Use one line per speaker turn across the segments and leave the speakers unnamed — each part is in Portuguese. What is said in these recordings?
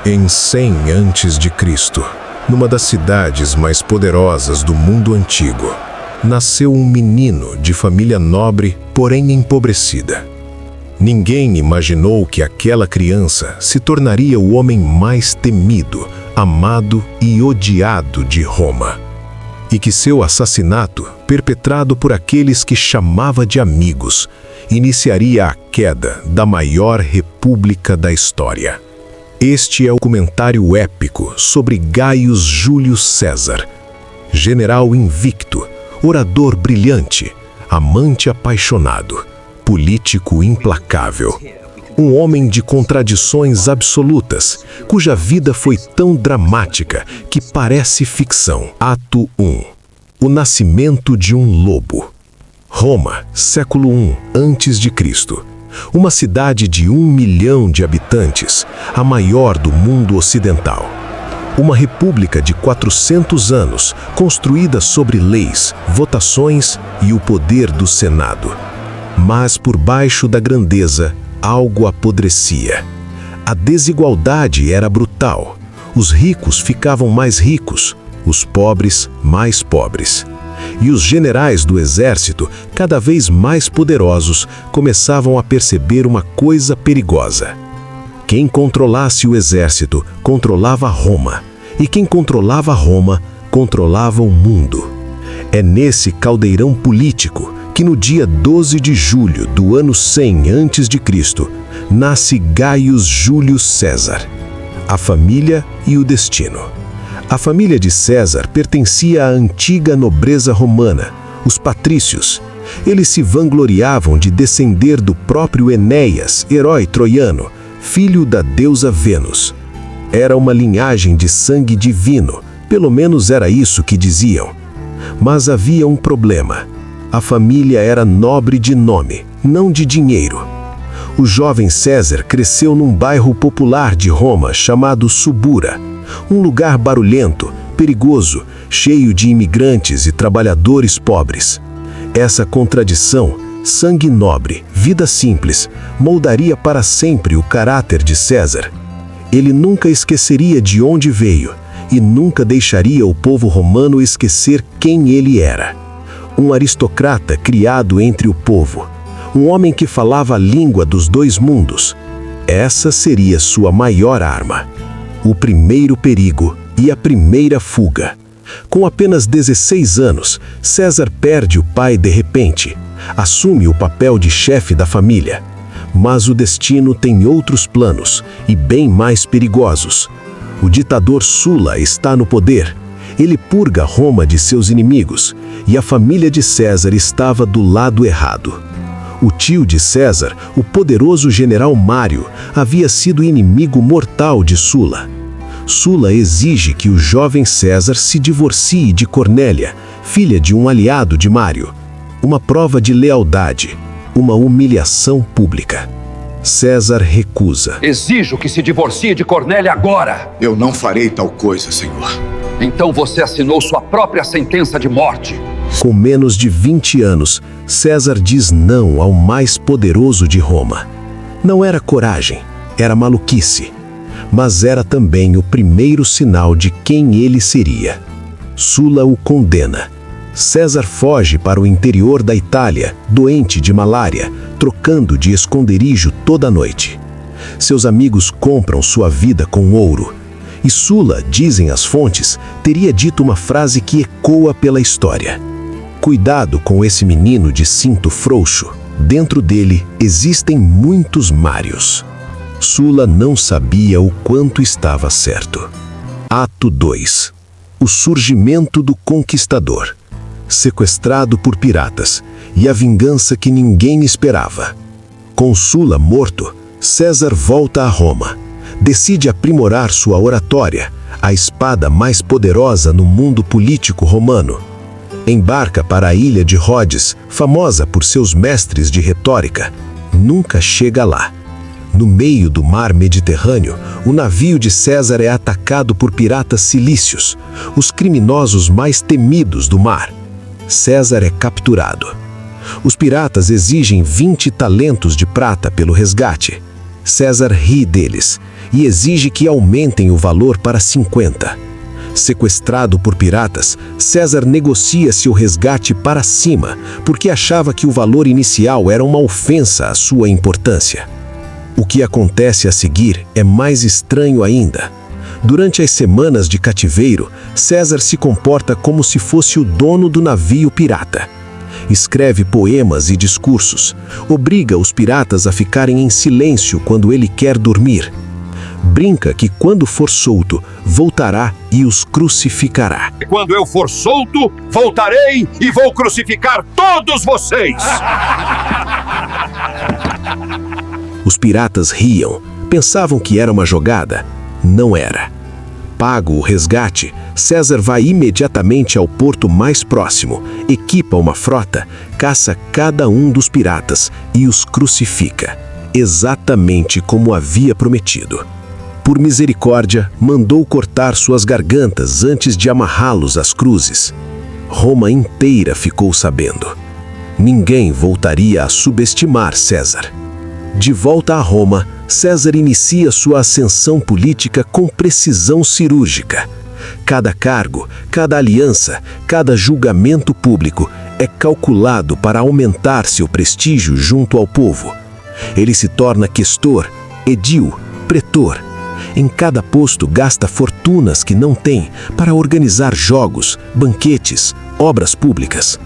Em 100 a.C., numa das cidades mais poderosas do mundo antigo, nasceu um menino de família nobre, porém empobrecida. Ninguém imaginou que aquela criança se tornaria o homem mais temido, amado e odiado de Roma. E que seu assassinato, perpetrado por aqueles que chamava de amigos, iniciaria a queda da maior república da história. Este é o comentário épico sobre Gaius Júlio César, general invicto, orador brilhante, amante apaixonado, político implacável, um homem de contradições absolutas, cuja vida foi tão dramática que parece ficção. Ato 1. O nascimento de um lobo. Roma, século I a.C. Uma cidade de 1 milhão de habitantes, a maior do mundo ocidental. Uma república de 400 anos, construída sobre leis, votações e o poder do Senado. Mas por baixo da grandeza, algo apodrecia. A desigualdade era brutal. Os ricos ficavam mais ricos, os pobres mais pobres. E os generais do exército, cada vez mais poderosos, começavam a perceber uma coisa perigosa. Quem controlasse o exército, controlava Roma. E quem controlava Roma, controlava o mundo. É nesse caldeirão político que no dia 12 de julho do ano 100 a.C., nasce Gaius Júlio César. A família e o destino. A família de César pertencia à antiga nobreza romana, os patrícios. Eles se vangloriavam de descender do próprio Enéas, herói troiano, filho da deusa Vênus. Era uma linhagem de sangue divino, pelo menos era isso que diziam. Mas havia um problema. A família era nobre de nome, não de dinheiro. O jovem César cresceu num bairro popular de Roma chamado Subura, um lugar barulhento, perigoso, cheio de imigrantes e trabalhadores pobres. Essa contradição, sangue nobre, vida simples, moldaria para sempre o caráter de César. Ele nunca esqueceria de onde veio e nunca deixaria o povo romano esquecer quem ele era. Um aristocrata criado entre o povo, um homem que falava a língua dos dois mundos. Essa seria sua maior arma. O primeiro perigo e a primeira fuga. Com apenas 16 anos, César perde o pai de repente. Assume o papel de chefe da família. Mas o destino tem outros planos, e bem mais perigosos. O ditador Sula está no poder. Ele purga Roma de seus inimigos, e a família de César estava do lado errado. O tio de César, o poderoso general Mário, havia sido inimigo mortal de Sula. Sula exige que o jovem César se divorcie de Cornélia, filha de um aliado de Mário. Uma prova de lealdade, uma humilhação pública. César recusa.
Exijo que se divorcie de Cornélia agora.
Eu não farei tal coisa, senhor.
Então você assinou sua própria sentença de morte.
Com menos de 20 anos, César diz não ao mais poderoso de Roma. Não era coragem, era maluquice. Mas era também o primeiro sinal de quem ele seria. Sula o condena. César foge para o interior da Itália, doente de malária, trocando de esconderijo toda noite. Seus amigos compram sua vida com ouro. E Sula, dizem as fontes, teria dito uma frase que ecoa pela história. Cuidado com esse menino de cinto frouxo. Dentro dele existem muitos Mários. Sula não sabia o quanto estava certo. Ato 2. O surgimento do conquistador. Sequestrado por piratas, e a vingança que ninguém esperava. Com Sula morto, César volta a Roma. Decide aprimorar sua oratória, a espada mais poderosa no mundo político romano. Embarca para a ilha de Rhodes, famosa por seus mestres de retórica. Nunca chega lá. No meio do mar Mediterrâneo, o navio de César é atacado por piratas cilícios, os criminosos mais temidos do mar. César é capturado. Os piratas exigem 20 talentos de prata pelo resgate.
César ri deles e exige que aumentem o valor para 50. Sequestrado por piratas, César negocia seu resgate para cima, porque achava que o valor inicial era uma ofensa à sua importância. O que acontece a seguir é mais estranho ainda. Durante as semanas de cativeiro, César se comporta como se fosse o dono do navio pirata. Escreve poemas e discursos, obriga os piratas a ficarem em silêncio quando ele quer dormir. Brinca que quando for solto, voltará e os crucificará.
Quando eu for solto, voltarei e vou crucificar todos vocês!
Os piratas riam, pensavam que era uma jogada. Não era. Pago o resgate, César vai imediatamente ao porto mais próximo, equipa uma frota, caça cada um dos piratas e os crucifica, exatamente como havia prometido. Por misericórdia, mandou cortar suas gargantas antes de amarrá-los às cruzes. Roma inteira ficou sabendo. Ninguém voltaria a subestimar César. De volta a Roma, César inicia sua ascensão política com precisão cirúrgica. Cada cargo, cada aliança, cada julgamento público é calculado para aumentar seu prestígio junto ao povo. Ele se torna questor, edil, pretor. Em cada posto gasta fortunas que não tem para organizar jogos, banquetes, obras públicas.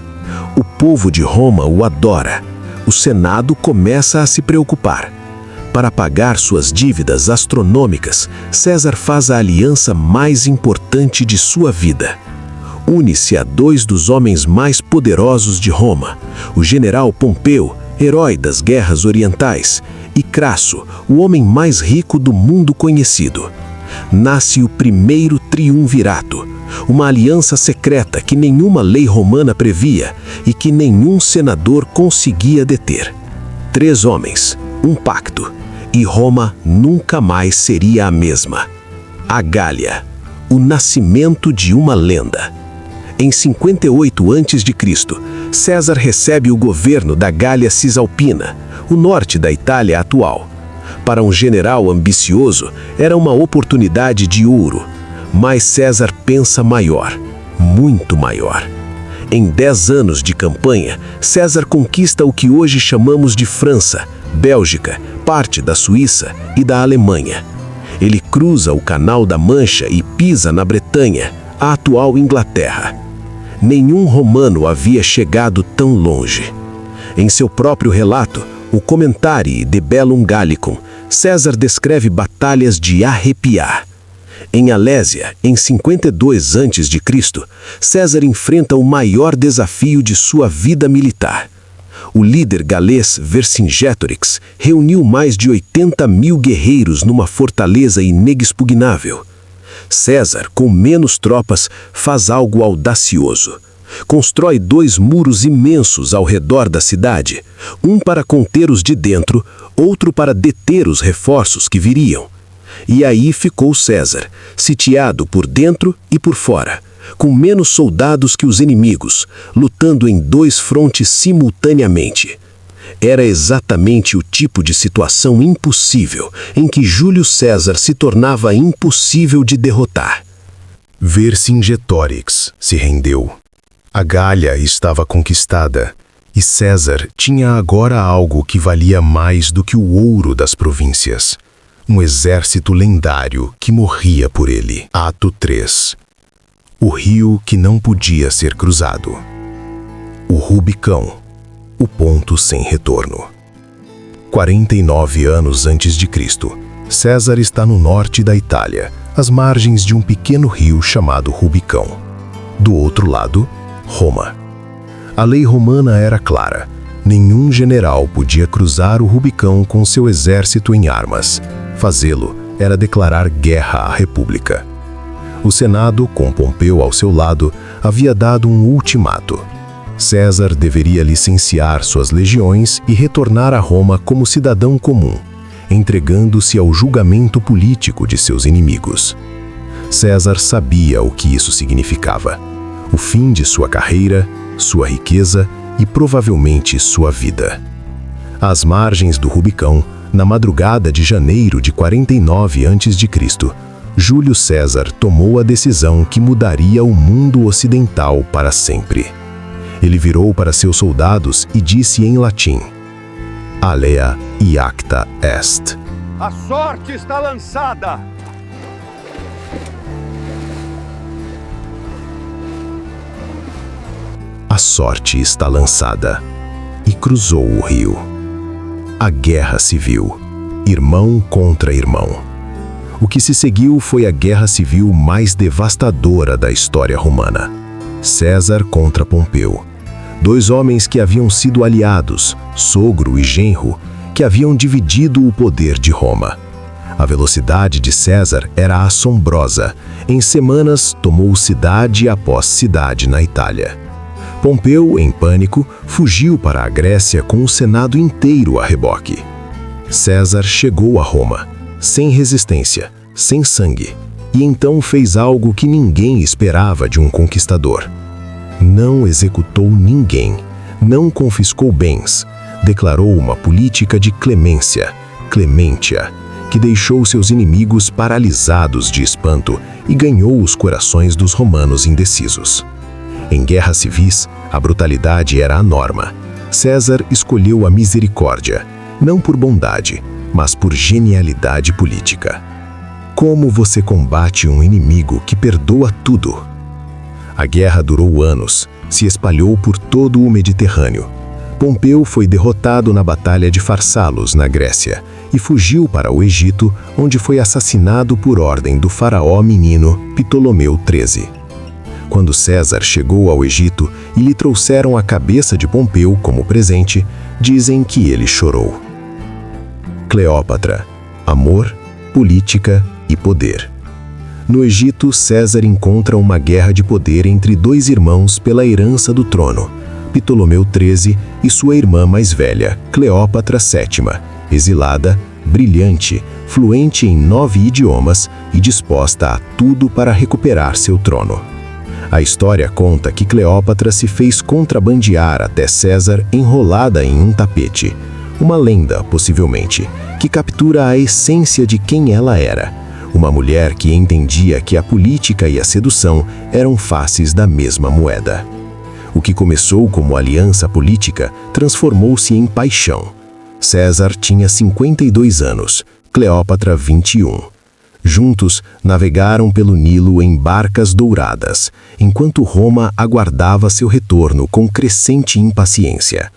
O povo de Roma o adora. O Senado começa a se preocupar. Para pagar suas dívidas astronômicas, César faz a aliança mais importante de sua vida. Une-se a dois dos homens mais poderosos de Roma, o general Pompeu, herói das guerras orientais, e Crasso, o homem mais rico do mundo conhecido. Nasce o primeiro triunvirato, uma aliança secreta que nenhuma lei romana previa e que nenhum senador conseguia deter. 3 homens, um pacto, e Roma nunca mais seria a mesma. A Gália, o nascimento de uma lenda. Em 58 a.C., César recebe o governo da Gália Cisalpina, o norte da Itália atual. Para um general ambicioso, era uma oportunidade de ouro. Mas César pensa maior, muito maior. Em 10 anos de campanha, César conquista o que hoje chamamos de França, Bélgica, parte da Suíça e da Alemanha. Ele cruza o Canal da Mancha e pisa na Bretanha, a atual Inglaterra. Nenhum romano havia chegado tão longe. Em seu próprio relato, o Commentarii de Bellum Gallicum, César descreve batalhas de arrepiar. Em Alésia, em 52 a.C., César enfrenta o maior desafio de sua vida militar. O líder galês Vercingetorix reuniu mais de 80.000 guerreiros numa fortaleza inexpugnável. César, com menos tropas, faz algo audacioso. Constrói 2 muros imensos ao redor da cidade, um para conter os de dentro, outro para deter os reforços que viriam. E aí ficou César, sitiado por dentro e por fora, com menos soldados que os inimigos, lutando em 2 frontes simultaneamente. Era exatamente o tipo de situação impossível em que Júlio César se tornava impossível de derrotar.
Vercingetorix se rendeu. A Gália estava conquistada e César tinha agora algo que valia mais do que o ouro das províncias. Um exército lendário que morria por ele. Ato 3. O rio que não podia ser cruzado. O Rubicão. O ponto sem retorno. 49 anos antes de Cristo, César está no norte da Itália, às margens de um pequeno rio chamado Rubicão. Do outro lado, Roma. A lei romana era clara. Nenhum general podia cruzar o Rubicão com seu exército em armas. Fazê-lo era declarar guerra à República. O Senado, com Pompeu ao seu lado, havia dado um ultimato. César deveria licenciar suas legiões e retornar a Roma como cidadão comum, entregando-se ao julgamento político de seus inimigos. César sabia o que isso significava: o fim de sua carreira, sua riqueza e provavelmente sua vida. Às margens do Rubicão, Na madrugada de janeiro de 49 a.C., Júlio César tomou a decisão que mudaria o mundo ocidental para sempre. Ele virou para seus soldados e disse em latim: Alea iacta est.
A sorte está lançada!
A sorte está lançada. E cruzou o rio. A guerra civil, irmão contra irmão. O que se seguiu foi a guerra civil mais devastadora da história romana. César contra Pompeu. Dois homens que haviam sido aliados, sogro e genro, que haviam dividido o poder de Roma. A velocidade de César era assombrosa. Em semanas, tomou cidade após cidade na Itália. Pompeu, em pânico, fugiu para a Grécia com o Senado inteiro a reboque. César chegou a Roma, sem resistência, sem sangue, e então fez algo que ninguém esperava de um conquistador. Não executou ninguém, não confiscou bens, declarou uma política de clemência, clementia, que deixou seus inimigos paralisados de espanto e ganhou os corações dos romanos indecisos. Em guerras civis, a brutalidade era a norma. César escolheu a misericórdia, não por bondade, mas por genialidade política. Como você combate um inimigo que perdoa tudo? A guerra durou anos, se espalhou por todo o Mediterrâneo. Pompeu foi derrotado na Batalha de Farsalos, na Grécia, e fugiu para o Egito, onde foi assassinado por ordem do faraó menino Ptolomeu XIII. Quando César chegou ao Egito e lhe trouxeram a cabeça de Pompeu como presente, dizem que ele chorou. Cleópatra, amor, política e poder. No Egito, César encontra uma guerra de poder entre dois irmãos pela herança do trono, Ptolomeu XIII e sua irmã mais velha, Cleópatra VII, exilada, brilhante, fluente em 9 idiomas e disposta a tudo para recuperar seu trono. A história conta que Cleópatra se fez contrabandear até César enrolada em um tapete. Uma lenda, possivelmente, que captura a essência de quem ela era. Uma mulher que entendia que a política e a sedução eram faces da mesma moeda. O que começou como aliança política transformou-se em paixão. César tinha 52 anos, Cleópatra 21. Juntos, navegaram pelo Nilo em barcas douradas, enquanto Roma aguardava seu retorno com crescente impaciência.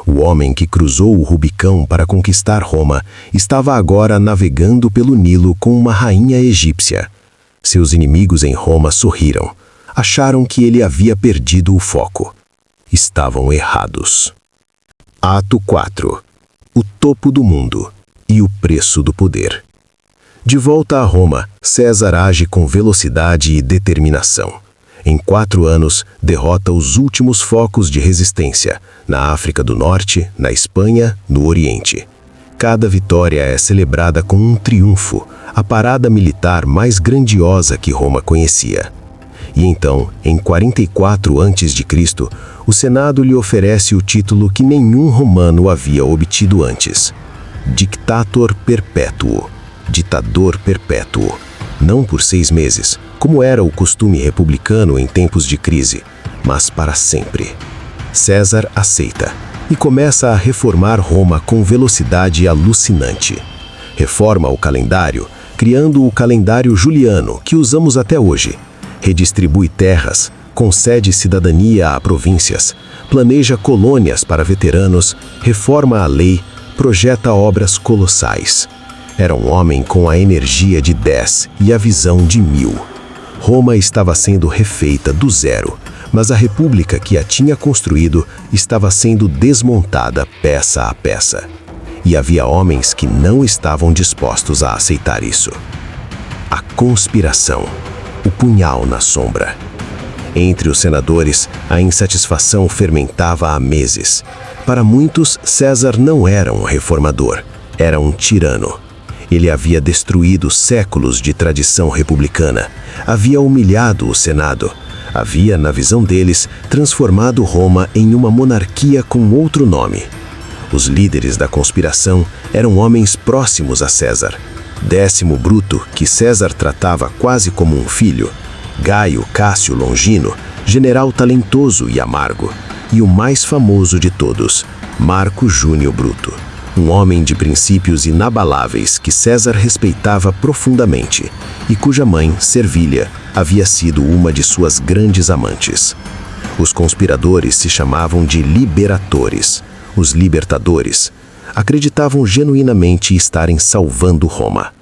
O homem que cruzou o Rubicão para conquistar Roma estava agora navegando pelo Nilo com uma rainha egípcia. Seus inimigos em Roma sorriram. Acharam que ele havia perdido o foco. Estavam errados. Ato 4. O topo do mundo e o preço do poder. De volta a Roma, César age com velocidade e determinação. Em 4 anos, derrota os últimos focos de resistência, na África do Norte, na Espanha, no Oriente. Cada vitória é celebrada com um triunfo, a parada militar mais grandiosa que Roma conhecia. E então, em 44 a.C., o Senado lhe oferece o título que nenhum romano havia obtido antes: Dictator Perpétuo. Ditador perpétuo, não por 6 meses, como era o costume republicano em tempos de crise, mas para sempre. César aceita e começa a reformar Roma com velocidade alucinante. Reforma o calendário, criando o calendário juliano, que usamos até hoje. Redistribui terras, concede cidadania a províncias, planeja colônias para veteranos, reforma a lei, projeta obras colossais. Era um homem com a energia de 10 e a visão de 1000. Roma estava sendo refeita do zero, mas a república que a tinha construído estava sendo desmontada peça a peça. E havia homens que não estavam dispostos a aceitar isso. A conspiração, o punhal na sombra. Entre os senadores, a insatisfação fermentava há meses. Para muitos, César não era um reformador, era um tirano. Ele havia destruído séculos de tradição republicana, havia humilhado o Senado, havia, na visão deles, transformado Roma em uma monarquia com outro nome.
Os líderes da conspiração eram homens próximos a César. Décimo Bruto, que César tratava quase como um filho. Gaio Cássio Longino, general talentoso e amargo. E o mais famoso de todos, Marco Júnior Bruto, um homem de princípios inabaláveis que César respeitava profundamente e cuja mãe, Servília, havia sido uma de suas grandes amantes. Os conspiradores se chamavam de liberatores, os libertadores. Acreditavam genuinamente estarem salvando Roma.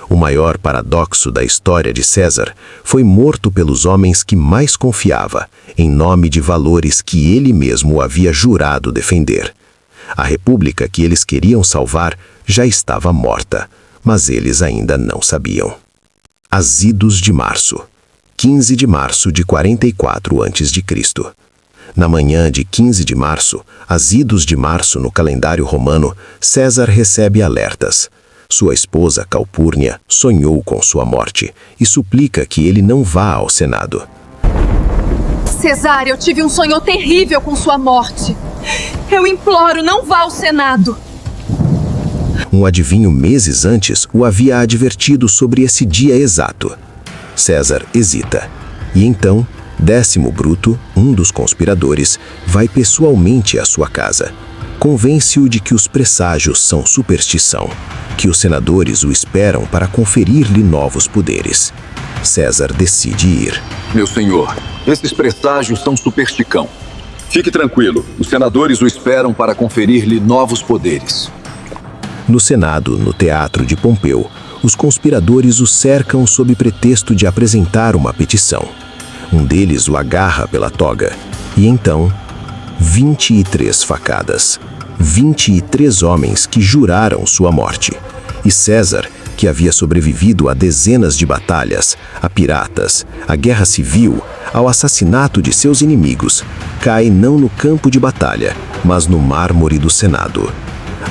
O maior paradoxo da história de César foi morto pelos homens que mais confiava, em nome de valores que ele mesmo havia jurado defender. A república que eles queriam salvar já estava morta, mas eles ainda não sabiam. As Idos de Março, 15 de março de 44 a.C. Na manhã de 15 de março, as Idos de Março no calendário romano, César recebe alertas. Sua esposa Calpurnia sonhou com sua morte e suplica que ele não vá ao Senado.
Cesar, eu tive um sonho terrível com sua morte. Eu imploro, não vá ao Senado.
Um adivinho meses antes o havia advertido sobre esse dia exato. César hesita. E então, Décimo Bruto, um dos conspiradores, vai pessoalmente à sua casa. Convence-o de que os presságios são superstição, que os senadores o esperam para conferir-lhe novos poderes. César decide ir.
Meu senhor, esses presságios são superstição. Fique tranquilo, os senadores o esperam para conferir-lhe novos poderes.
No Senado, no Teatro de Pompeu, os conspiradores o cercam sob pretexto de apresentar uma petição. Um deles o agarra pela toga. E então, 23 facadas. 23 homens que juraram sua morte. E César, que havia sobrevivido a dezenas de batalhas, a piratas, à guerra civil, ao assassinato de seus inimigos, cai não no campo de batalha, mas no mármore do Senado.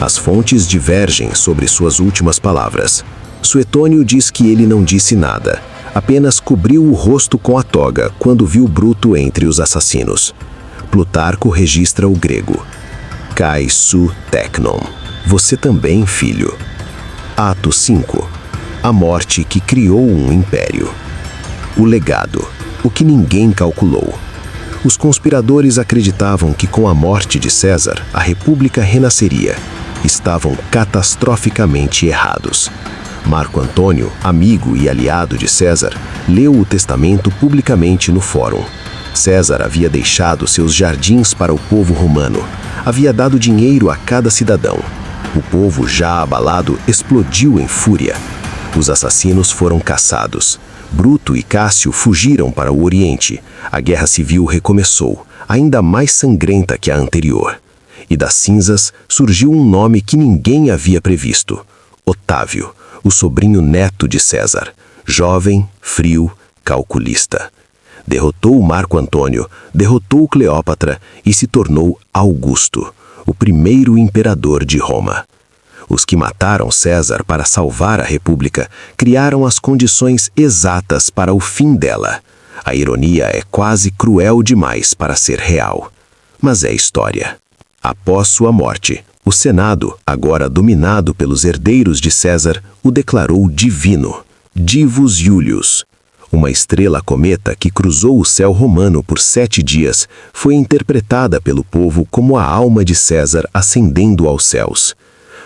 As fontes divergem sobre suas últimas palavras. Suetônio diz que ele não disse nada, apenas cobriu o rosto com a toga quando viu Bruto entre os assassinos. Plutarco registra o grego. Kai su teknon. Você também, filho. Ato 5. A morte que criou um império. O legado. O que ninguém calculou. Os conspiradores acreditavam que com a morte de César, a república renasceria. Estavam catastroficamente errados. Marco Antônio, amigo e aliado de César, leu o testamento publicamente no fórum. César havia deixado seus jardins para o povo romano. Havia dado dinheiro a cada cidadão. O povo, já abalado, explodiu em fúria. Os assassinos foram caçados. Bruto e Cássio fugiram para o Oriente. A guerra civil recomeçou, ainda mais sangrenta que a anterior. E das cinzas surgiu um nome que ninguém havia previsto: Otávio, o sobrinho neto de César, jovem, frio, calculista. Derrotou Marco Antônio, derrotou Cleópatra e se tornou Augusto, o primeiro imperador de Roma. Os que mataram César para salvar a República criaram as condições exatas para o fim dela. A ironia é quase cruel demais para ser real. Mas é história. Após sua morte, o Senado, agora dominado pelos herdeiros de César, o declarou divino, Divus Iulius. Uma estrela cometa que cruzou o céu romano por 7 dias foi interpretada pelo povo como a alma de César ascendendo aos céus.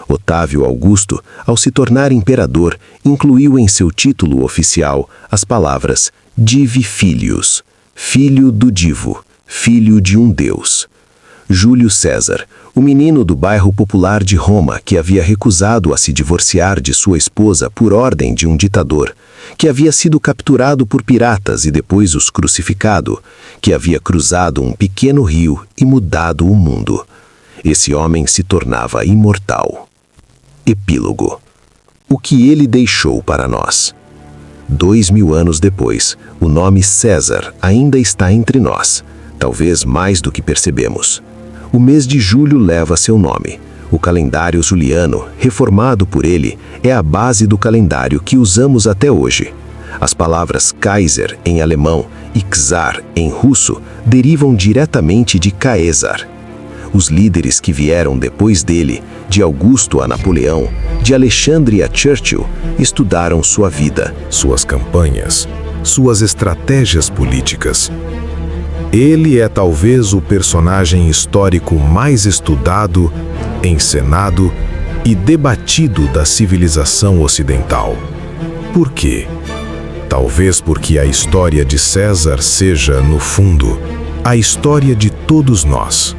Otávio Augusto, ao se tornar imperador, incluiu em seu título oficial as palavras Divi Filius, filho do Divo, filho de um deus. Júlio César, o menino do bairro popular de Roma que havia recusado a se divorciar de sua esposa por ordem de um ditador, que havia sido capturado por piratas e depois os crucificado, que havia cruzado um pequeno rio e mudado o mundo. Esse homem se tornava imortal. Epílogo. O que ele deixou para nós. 2000 anos depois, o nome César ainda está entre nós, talvez mais do que percebemos. O mês de julho leva seu nome. O calendário juliano, reformado por ele, é a base do calendário que usamos até hoje. As palavras Kaiser em alemão e Czar em russo derivam diretamente de Caesar. Os líderes que vieram depois dele, de Augusto a Napoleão, de Alexandre a Churchill, estudaram sua vida,
suas campanhas, suas estratégias políticas. Ele é talvez o personagem histórico mais estudado, encenado e debatido da civilização ocidental. Por quê? Talvez porque a história de César seja, no fundo, a história de todos nós.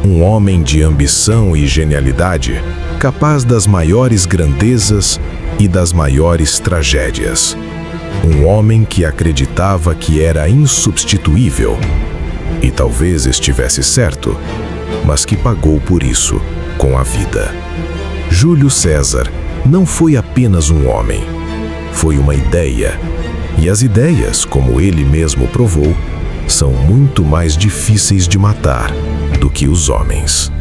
Um homem de ambição e genialidade, capaz das maiores grandezas e das maiores tragédias. Um homem que acreditava que era insubstituível. E talvez estivesse certo, mas que pagou por isso com a vida. Júlio César não foi apenas um homem. Foi uma ideia. E as ideias, como ele mesmo provou, são muito mais difíceis de matar do que os homens.